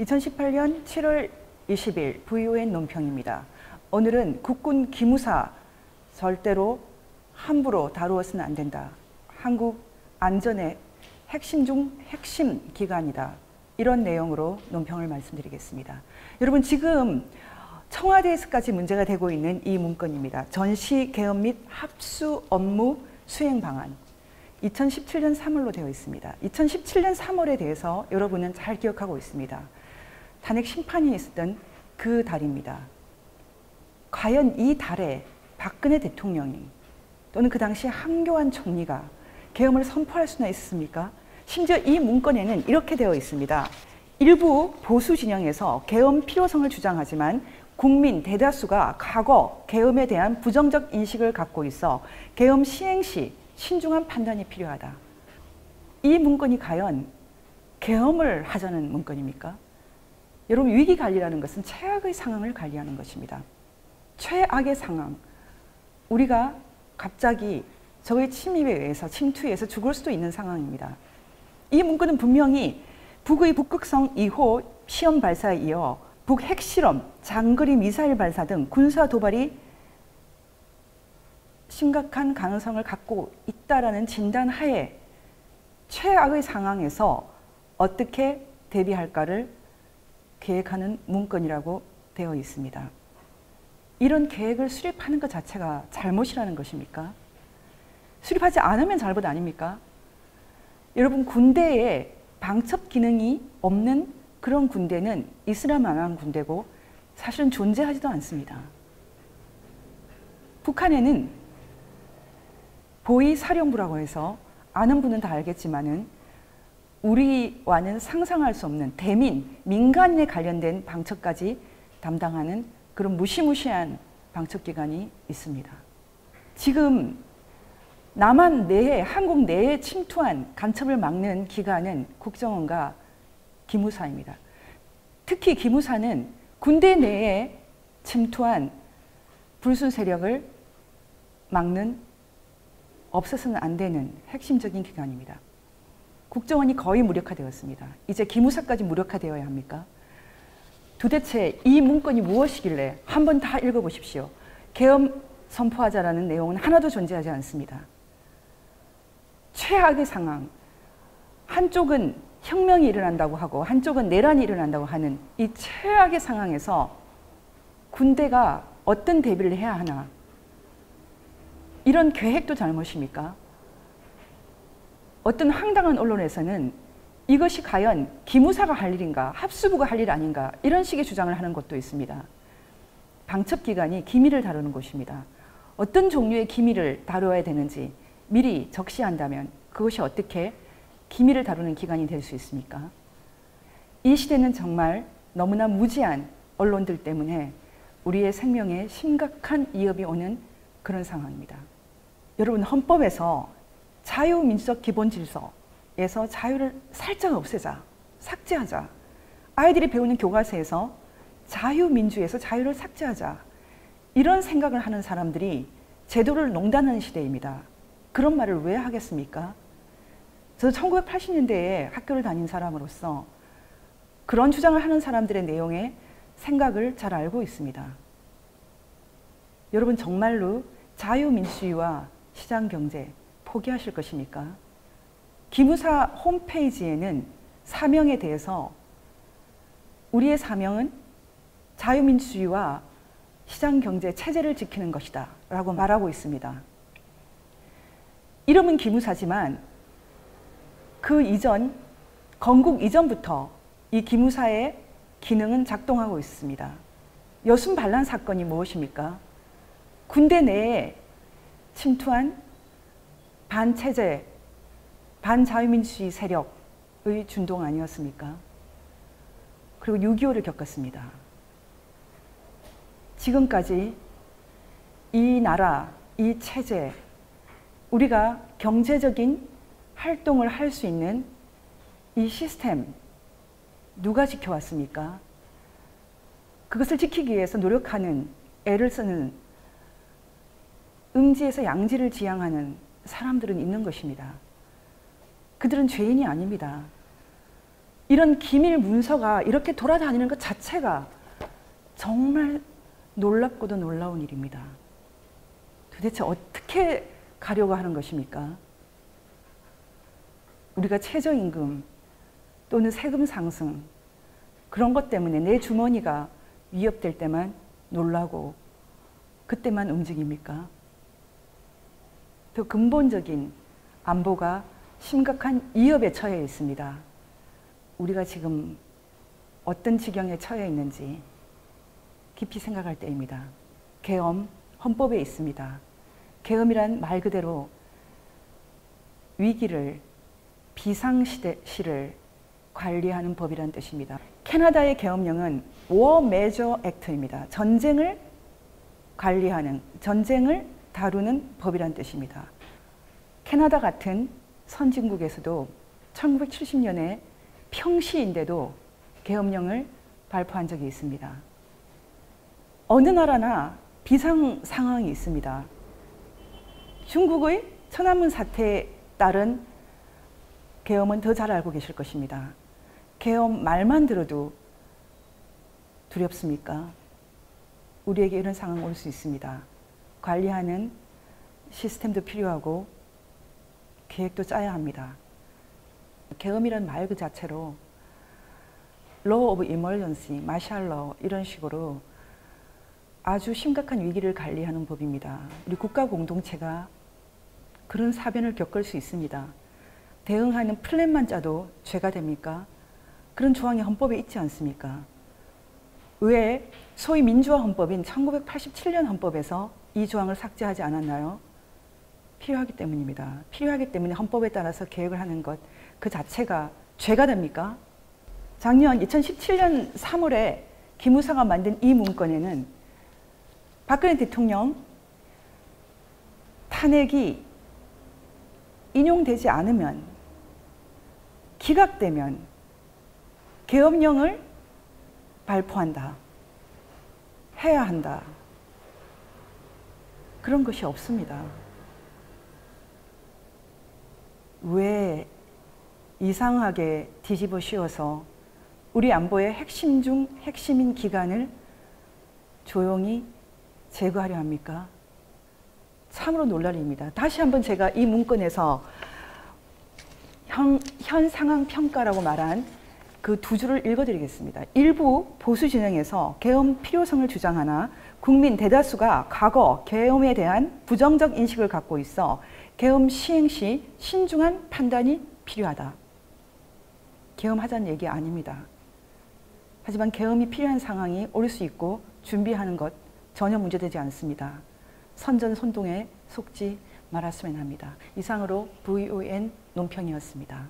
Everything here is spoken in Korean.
2018년 7월 20일 VON 논평입니다. 오늘은 국군 기무사 절대로 함부로 다루어서는 안 된다. 한국 안전의 핵심 중 핵심 기관이다. 이런 내용으로 논평을 말씀드리겠습니다. 여러분, 지금 청와대에서까지 문제가 되고 있는 이 문건입니다. 전시 개헌 및 합수 업무 수행 방안. 2017년 3월로 되어 있습니다. 2017년 3월에 대해서 여러분은 잘 기억하고 있습니다. 탄핵 심판이 있었던 그 달입니다. 과연 이 달에 박근혜 대통령이 또는 그 당시 한교안 총리가 계엄을 선포할 수나 있었습니까? 심지어 이 문건에는 이렇게 되어 있습니다. 일부 보수 진영에서 계엄 필요성을 주장하지만 국민 대다수가 과거 계엄에 대한 부정적 인식을 갖고 있어 계엄 시행 시 신중한 판단이 필요하다. 이 문건이 과연 계엄을 하자는 문건입니까? 여러분, 위기관리라는 것은 최악의 상황을 관리하는 것입니다. 최악의 상황, 우리가 갑자기 적의 침입에 의해서 침투에 의해서 죽을 수도 있는 상황입니다. 이 문건은 분명히 북의 북극성 2호 시험 발사에 이어 북 핵실험, 장거리 미사일 발사 등 군사 도발이 심각한 가능성을 갖고 있다라는 진단 하에 최악의 상황에서 어떻게 대비할까를 계획하는 문건이라고 되어 있습니다. 이런 계획을 수립하는 것 자체가 잘못이라는 것입니까? 수립하지 않으면 잘못 아닙니까? 여러분, 군대에 방첩 기능이 없는 그런 군대는 이슬람만한 군대고 사실은 존재하지도 않습니다. 북한에는 보위사령부라고 해서 아는 분은 다 알겠지만은 우리와는 상상할 수 없는 대민, 민간에 관련된 방첩까지 담당하는 그런 무시무시한 방첩기관이 있습니다. 지금 남한 내에, 한국 내에 침투한 간첩을 막는 기관은 국정원과 기무사입니다. 특히 기무사는 군대 내에 침투한 불순 세력을 막는, 없어서는 안 되는 핵심적인 기관입니다. 국정원이 거의 무력화되었습니다. 이제 기무사까지 무력화되어야 합니까? 도대체 이 문건이 무엇이길래 한번 다 읽어보십시오. 계엄 선포하자라는 내용은 하나도 존재하지 않습니다. 최악의 상황, 한쪽은 혁명이 일어난다고 하고 한쪽은 내란이 일어난다고 하는 이 최악의 상황에서 군대가 어떤 대비를 해야 하나? 이런 계획도 잘못입니까? 어떤 황당한 언론에서는 이것이 과연 기무사가 할 일인가, 합수부가 할 일 아닌가, 이런 식의 주장을 하는 것도 있습니다. 방첩기관이 기밀을 다루는 곳입니다. 어떤 종류의 기밀을 다루어야 되는지 미리 적시한다면 그것이 어떻게 기밀을 다루는 기관이 될 수 있습니까? 이 시대는 정말 너무나 무지한 언론들 때문에 우리의 생명에 심각한 위협이 오는 그런 상황입니다. 여러분, 헌법에서 자유민주적 기본질서에서 자유를 살짝 없애자, 삭제하자. 아이들이 배우는 교과서에서 자유민주에서 자유를 삭제하자. 이런 생각을 하는 사람들이 제도를 농단하는 시대입니다. 그런 말을 왜 하겠습니까? 저도 1980년대에 학교를 다닌 사람으로서 그런 주장을 하는 사람들의 내용의 생각을 잘 알고 있습니다. 여러분, 정말로 자유민주주의와 시장경제 포기하실 것입니까? 기무사 홈페이지에는 사명에 대해서 우리의 사명은 자유민주주의와 시장경제 체제를 지키는 것이다 라고 말하고 있습니다. 이름은 기무사지만 그 이전, 건국 이전부터 이 기무사의 기능은 작동하고 있습니다. 여순 반란 사건이 무엇입니까? 군대 내에 침투한 반체제, 반자유민주주의 세력의 준동 아니었습니까? 그리고 6.25를 겪었습니다. 지금까지 이 나라, 이 체제, 우리가 경제적인 활동을 할 수 있는 이 시스템, 누가 지켜왔습니까? 그것을 지키기 위해서 노력하는, 애를 쓰는, 음지에서 양지를 지향하는 사람들은 있는 것입니다. 그들은 죄인이 아닙니다. 이런 기밀 문서가 이렇게 돌아다니는 것 자체가 정말 놀랍고도 놀라운 일입니다. 도대체 어떻게 가려고 하는 것입니까? 우리가 최저임금 또는 세금 상승 그런 것 때문에 내 주머니가 위협될 때만 놀라고 그때만 움직입니까? 더 근본적인 안보가 심각한 위협에 처해 있습니다. 우리가 지금 어떤 지경에 처해 있는지 깊이 생각할 때입니다. 계엄, 헌법에 있습니다. 계엄이란 말 그대로 위기를, 비상시를 관리하는 법이라는 뜻입니다. 캐나다의 계엄령은 War Measure Act입니다. 전쟁을 관리하는, 전쟁을 다루는 법이라는 뜻입니다. 캐나다 같은 선진국에서도 1970년에 평시인데도 계엄령을 발표한 적이 있습니다. 어느 나라나 비상 상황이 있습니다. 중국의 천안문 사태에 따른 계엄은 더 잘 알고 계실 것입니다. 계엄 말만 들어도 두렵습니까? 우리에게 이런 상황 올 수 있습니다. 관리하는 시스템도 필요하고 계획도 짜야 합니다. 계엄이란 말 그 자체로 Law of Emergency, 마샬 러 이런 식으로 아주 심각한 위기를 관리하는 법입니다. 우리 국가 공동체가 그런 사변을 겪을 수 있습니다. 대응하는 플랜만 짜도 죄가 됩니까? 그런 조항이 헌법에 있지 않습니까? 왜 소위 민주화 헌법인 1987년 헌법에서 이 조항을 삭제하지 않았나요? 필요하기 때문입니다. 필요하기 때문에 헌법에 따라서 계획을 하는 것 그 자체가 죄가 됩니까? 작년 2017년 3월에 기무사가 만든 이 문건에는 박근혜 대통령 탄핵이 인용되지 않으면, 기각되면 계엄령을 발표한다, 해야 한다. 그런 것이 없습니다. 왜 이상하게 뒤집어 씌워서 우리 안보의 핵심 중 핵심인 기관을 조용히 제거하려 합니까? 참으로 놀랄 일입니다. 다시 한번 제가 이 문건에서 현 상황 평가라고 말한 그 두 줄을 읽어드리겠습니다. 일부 보수 진영에서 계엄 필요성을 주장하나 국민 대다수가 과거 계엄에 대한 부정적 인식을 갖고 있어 계엄 시행 시 신중한 판단이 필요하다. 계엄하자는 얘기 아닙니다. 하지만 계엄이 필요한 상황이 올 수 있고 준비하는 것 전혀 문제되지 않습니다. 선전선동에 속지 말았으면 합니다. 이상으로 VON 논평이었습니다.